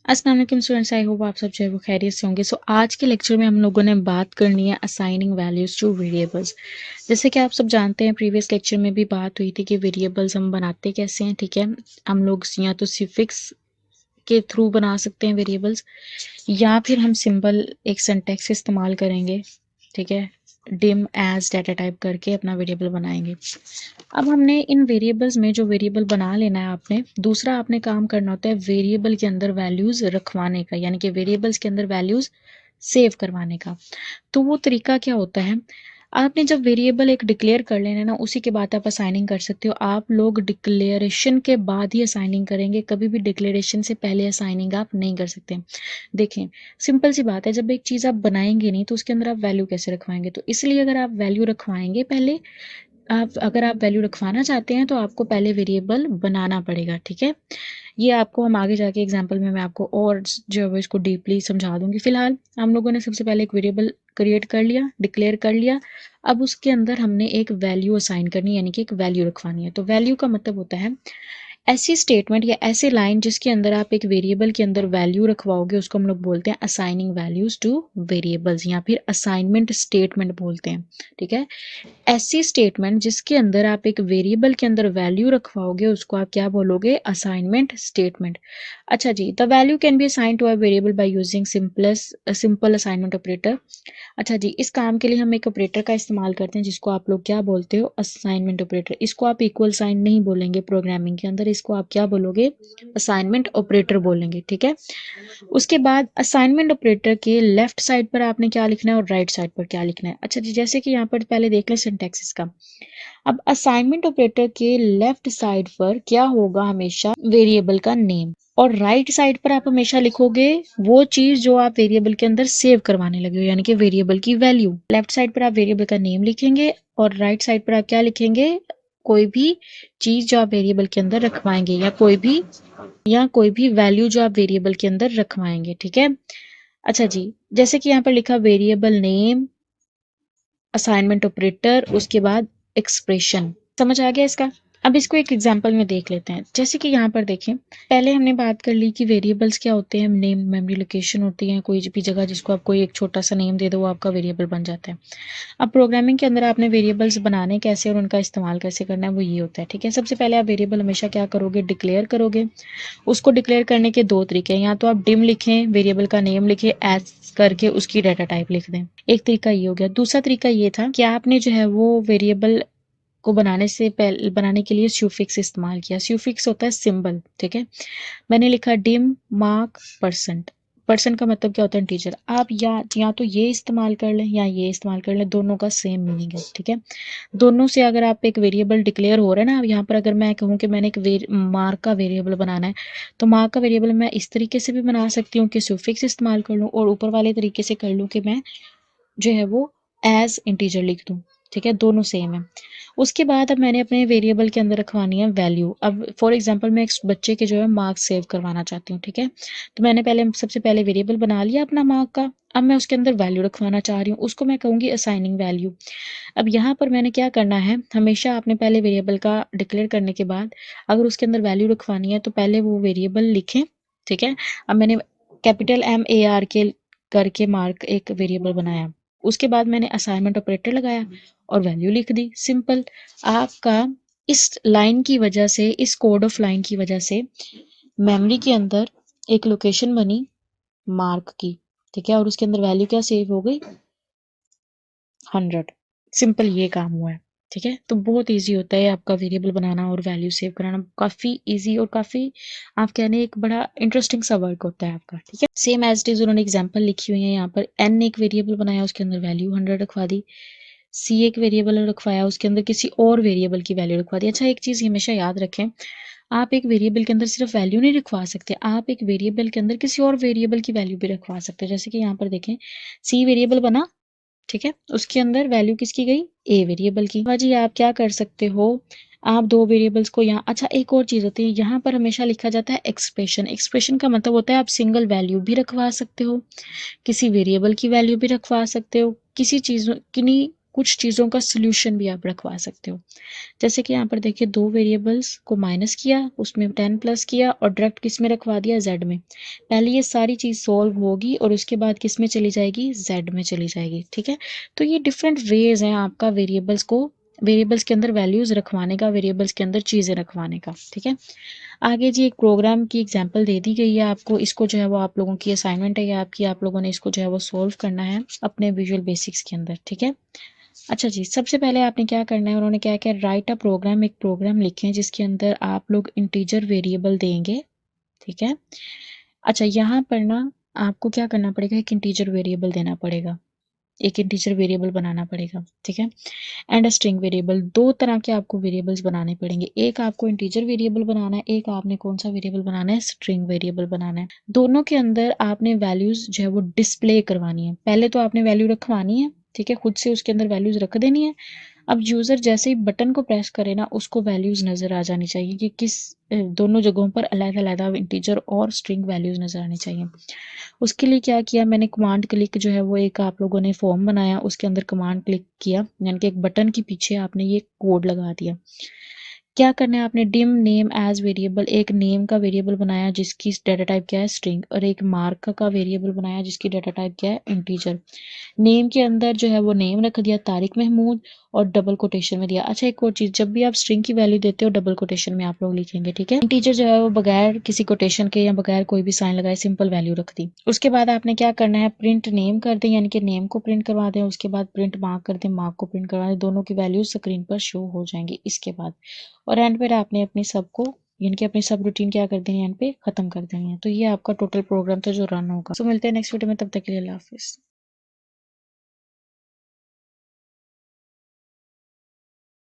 अस्सलाम वालेकुम students, I hope आप सब जो है वो खैरियत से होंगे। सो आज के लेक्चर में हम लोगों ने बात करनी है असाइनिंग वैल्यूज टू वेरिएबल्स। जैसे कि आप सब जानते हैं, प्रीवियस लेक्चर में भी बात हुई थी कि वेरिएबल्स हम बनाते कैसे हैं। ठीक है, हम लोग या तो सिफिक्स के थ्रू बना सकते हैं वेरिएबल्स, या फिर हम सिंपल एक सिंटैक्स इस्तेमाल करेंगे। ठीक है, डिम एज डाटा टाइप करके अपना वेरिएबल बनाएंगे। अब हमने इन वेरिएबल्स में जो वेरिएबल बना लेना है, आपने दूसरा आपने काम करना होता है वेरिएबल के अंदर वैल्यूज रखवाने का, यानी कि वेरिएबल्स के अंदर वैल्यूज सेव करवाने का। तो वो तरीका क्या होता है, आपने जब वेरिएबल एक डिक्लेयर कर लेना ना, उसी के बाद आप असाइनिंग कर सकते हो। आप लोग डिक्लेरेशन के बाद ही असाइनिंग करेंगे, कभी भी डिक्लेरेशन से पहले असाइनिंग आप नहीं कर सकते। देखें, सिंपल सी बात है, जब एक चीज़ आप बनाएंगे नहीं तो उसके अंदर आप वैल्यू कैसे रखवाएंगे। तो इसलिए अगर आप वैल्यू रखवाएंगे पहले, अगर आप वैल्यू रखवाना चाहते हैं तो आपको पहले वेरिएबल बनाना पड़ेगा। ठीक है, ये आपको हम आगे जाके एग्जांपल में मैं आपको और जो है वो इसको डीपली समझा दूंगी। फिलहाल हम लोगों ने सबसे पहले एक वेरिएबल क्रिएट कर लिया, डिक्लेयर कर लिया। अब उसके अंदर हमने एक वैल्यू असाइन करनी, यानी कि एक वैल्यू रखवानी है। तो वैल्यू का मतलब होता है ऐसी स्टेटमेंट या ऐसे लाइन जिसके अंदर आप एक वेरिएबल के अंदर वैल्यू रखवाओगे, उसको हम लोग बोलते हैं असाइनिंग वैल्यूज टू वेरिएबल्स, या फिर असाइनमेंट स्टेटमेंट बोलते हैं। ठीक है, ऐसी स्टेटमेंट जिसके अंदर आप एक वेरिएबल के अंदर वैल्यू रखवाओगे, उसको आप क्या बोलोगे, असाइनमेंट स्टेटमेंट। अच्छा जी, the value can be assign to a variable by using simple assignment operator. अच्छा जी, इस काम के लिए हम एक ऑपरेटर का इस्तेमाल करते हैं जिसको आप लोग क्या बोलते हो, असाइनमेंट ऑपरेटर। इसको आप इक्वल साइन नहीं बोलेंगे प्रोग्रामिंग के अंदर, इसको आप क्या बोलोगे, असाइनमेंट ऑपरेटर बोलेंगे। ठीक है, उसके बाद असाइनमेंट ऑपरेटर के लेफ्ट साइड पर आपने क्या लिखना है और राइट साइड पर क्या लिखना है। अच्छा जी, जैसे कि यहाँ पर पहले देख लें सिंटैक्स का। अब असाइनमेंट ऑपरेटर के लेफ्ट साइड पर क्या होगा, हमेशा वेरिएबल का नेम, और राइट साइड पर आप हमेशा लिखोगे वो चीज जो आप वेरिएबल के अंदर सेव करवाने लगे हो, यानी कि वेरिएबल की वैल्यू। लेफ्ट साइड पर आप वेरिएबल का नेम लिखेंगे और राइट साइड पर आप क्या लिखेंगे, कोई भी चीज जो आप वेरिएबल के अंदर रखवाएंगे, या कोई भी वैल्यू जो आप वेरिएबल के अंदर रखवाएंगे। ठीक है, अच्छा जी, जैसे कि यहाँ पर लिखा वेरिएबल नेम, असाइनमेंट ऑपरेटर, उसके बाद एक्सप्रेशन। समझ आ गया इसका। अब इसको एक एग्जांपल में देख लेते हैं। जैसे कि यहाँ पर देखें, पहले हमने बात कर ली कि वेरिएबल्स क्या होते हैं, नेम मेमोरी लोकेशन होती है, कोई भी जगह जिसको आप कोई एक छोटा सा नेम दे दो वो आपका वेरिएबल बन जाता है। अब प्रोग्रामिंग के अंदर आपने वेरिएबल्स बनाने कैसे और उनका इस्तेमाल कैसे करना है, वो ये होता है। ठीक है, सबसे पहले आप वेरिएबल हमेशा क्या करोगे, डिक्लेयर करोगे। उसको डिक्लेयर करने के दो तरीके हैं, या तो आप डिम लिखें, वेरिएबल का नेम लिखे, एज करके उसकी डाटा टाइप लिख दें। एक तरीका ये हो गया। दूसरा तरीका ये था कि आपने जो है वो वेरिएबल को बनाने से पहले, बनाने के लिए स्यूफिक्स इस्तेमाल किया। स्यूफिक्स होता है सिंबल। ठीक है, मैंने लिखा डिम मार्क परसेंट। परसेंट का मतलब क्या होता है, इंटीजर। आप या तो ये इस्तेमाल कर लें या ये इस्तेमाल कर लें, दोनों का सेम मीनिंग है। ठीक है, दोनों से अगर आप एक वेरिएबल डिक्लेयर हो रहा है ना, अब यहाँ पर अगर मैं कहूँ कि मैंने एक मार्क का वेरिएबल बनाना है, तो मार्क का वेरिएबल मैं इस तरीके से भी बना सकती हूँ कि सुफिक्स इस्तेमाल कर लूँ, और ऊपर वाले तरीके से कर लूँ कि मैं जो है वो एज इंटीजर लिख दूँ। ठीक है, दोनों सेम है। उसके बाद अब मैंने अपने वेरिएबल के अंदर रखवानी है वैल्यू। अब फॉर एग्जांपल मैं एक बच्चे के जो है मार्क्स सेव करवाना चाहती हूँ। ठीक है, तो मैंने सबसे पहले वेरिएबल बना लिया अपना मार्क का। अब मैं उसके अंदर वैल्यू रखवाना चाह रही हूँ, उसको मैं कहूँगी असाइनिंग वैल्यू। अब यहाँ पर मैंने क्या करना है, हमेशा आपने पहले वेरिएबल का डिक्लेयर करने के बाद अगर उसके अंदर वैल्यू रखवानी है तो पहले वो वेरिएबल लिखें। ठीक है, अब मैंने कैपिटल MAR के करके मार्क एक वेरिएबल बनाया, उसके बाद मैंने असाइनमेंट ऑपरेटर लगाया और वैल्यू लिख दी। सिंपल। आपका इस लाइन की वजह से, इस कोड ऑफ लाइन की वजह से मेमोरी के अंदर एक लोकेशन बनी मार्क की। ठीक है, और उसके अंदर वैल्यू क्या सेव हो गई, 100। सिंपल, ये काम हुआ है। ठीक है, तो बहुत इजी होता है आपका वेरिएबल बनाना और वैल्यू सेव कराना, काफी इजी और काफी आप कहने एक बड़ा इंटरेस्टिंग सा वर्क होता है आपका। ठीक है, सेम एज इट इज उन्होंने एग्जांपल लिखी हुई है यहाँ पर। एन एक वेरिएबल बनाया, उसके अंदर वैल्यू 100 रखवा दी। सी एक वेरिएबल रखवाया, उसके अंदर किसी और वेरिएबल की वैल्यू रखवा दी। अच्छा, एक चीज हमेशा याद रखें, आप एक वेरिएबल के अंदर सिर्फ वैल्यू नहीं रखवा सकते, आप एक वेरिएबल के अंदर किसी और वेरिएबल की वैल्यू भी रखवा सकते हैं। जैसे कि यहाँ पर देखें, सी वेरिएबल बना, ठीक है, उसके अंदर वैल्यू किसकी गई, ए वेरिएबल की। जी, आप क्या कर सकते हो, आप दो वेरिएबल्स को यहाँ, अच्छा एक और चीज होती है, यहाँ पर हमेशा लिखा जाता है एक्सप्रेशन। एक्सप्रेशन का मतलब होता है आप सिंगल वैल्यू भी रखवा सकते हो, किसी वेरिएबल की वैल्यू भी रखवा सकते हो, किसी चीज की कुछ चीज़ों का सोल्यूशन भी आप रखवा सकते हो। जैसे कि यहाँ पर देखिए 2 वेरिएबल्स को माइनस किया, उसमें 10 प्लस किया और डायरेक्ट किस में रखवा दिया, ज़ेड में। पहले ये सारी चीज़ सॉल्व होगी और उसके बाद किस में चली जाएगी, ज़ेड में चली जाएगी, ठीक है। तो ये डिफरेंट वेज हैं आपका वेरिएबल्स के अंदर वैल्यूज़ रखवाने का, वेरिएबल्स के अंदर चीज़ें रखवाने का, ठीक है। आगे जी एक प्रोग्राम की एग्जांपल दे दी गई है आपको, इसको जो है वो आप लोगों की असाइनमेंट है या आपकी, आप लोगों ने इसको जो है वो सॉल्व करना है अपने विजुअल बेसिक्स के अंदर, ठीक है। अच्छा जी, सबसे पहले आपने क्या करना है, उन्होंने क्या किया, राइट अ प्रोग्राम, एक प्रोग्राम लिखें जिसके अंदर आप लोग इंटीजर वेरिएबल देंगे, ठीक है। अच्छा, यहाँ पर ना आपको क्या करना पड़ेगा, एक इंटीजर वेरिएबल देना पड़ेगा, एक इंटीजर वेरिएबल बनाना पड़ेगा, ठीक है। एंड स्ट्रिंग वेरिएबल, दो तरह के आपको वेरिएबल्स बनाने पड़ेंगे, एक आपको इंटीजर वेरिएबल बनाना है, एक आपने कौन सा वेरिएबल बनाना है, स्ट्रिंग वेरिएबल बनाना है। दोनों के अंदर आपने वैल्यूज जो है वो डिस्प्ले करवानी है। पहले तो आपने वैल्यू रखवानी है, ठीक है, खुद से उसके अंदर वैल्यूज रख देनी है। अब यूजर जैसे ही बटन को प्रेस करे ना, उसको वैल्यूज नजर आ जानी चाहिए कि किस दोनों जगहों पर अलग अलग इंटीजर और स्ट्रिंग वैल्यूज नजर आनी चाहिए। उसके लिए क्या किया मैंने, कमांड क्लिक जो है वो एक आप लोगों ने फॉर्म बनाया, उसके अंदर कमांड क्लिक किया, यानी कि एक बटन के पीछे आपने ये कोड लगा दिया। क्या करना है, आपने डिम नेम एज वेरिएबल, एक नेम का वेरिएबल बनाया जिसकी डाटा टाइप क्या है, स्ट्रिंग, और एक मार्क का वेरिएबल बनाया जिसकी डाटा टाइप क्या है, इंटीजर। नेम के अंदर जो है वो नेम रख दिया, तारिक महमूद, और डबल कोटेशन में दिया। अच्छा, एक और चीज, जब भी आप स्ट्रिंग की वैल्यू देते हो डबल कोटेशन में आप लोग लिखेंगे, ठीक है। इंटीजर जो है वो बगैर किसी कोटेशन के या बगैर कोई भी साइन लगाए सिंपल वैल्यू रख दी। उसके बाद आपने क्या करना है, प्रिंट नेम कर दें, यानी कि नेम को प्रिंट करवा दें, उसके बाद प्रिंट मार्क कर दें, मार्क को प्रिंट करवा दें, दोनों की वैल्यूज स्क्रीन पर शो हो जाएंगी इसके बाद। और एंड पर आपने अपनी सबको, यानी कि अपनी सब रूटीन क्या कर देनी है, एंड पे खत्म कर देनी है। तो ये आपका टोटल प्रोग्राम था जो रन होगा। तो मिलते हैं नेक्स्ट वीडियो में, तब तक के लिए अल्लाह हाफिज।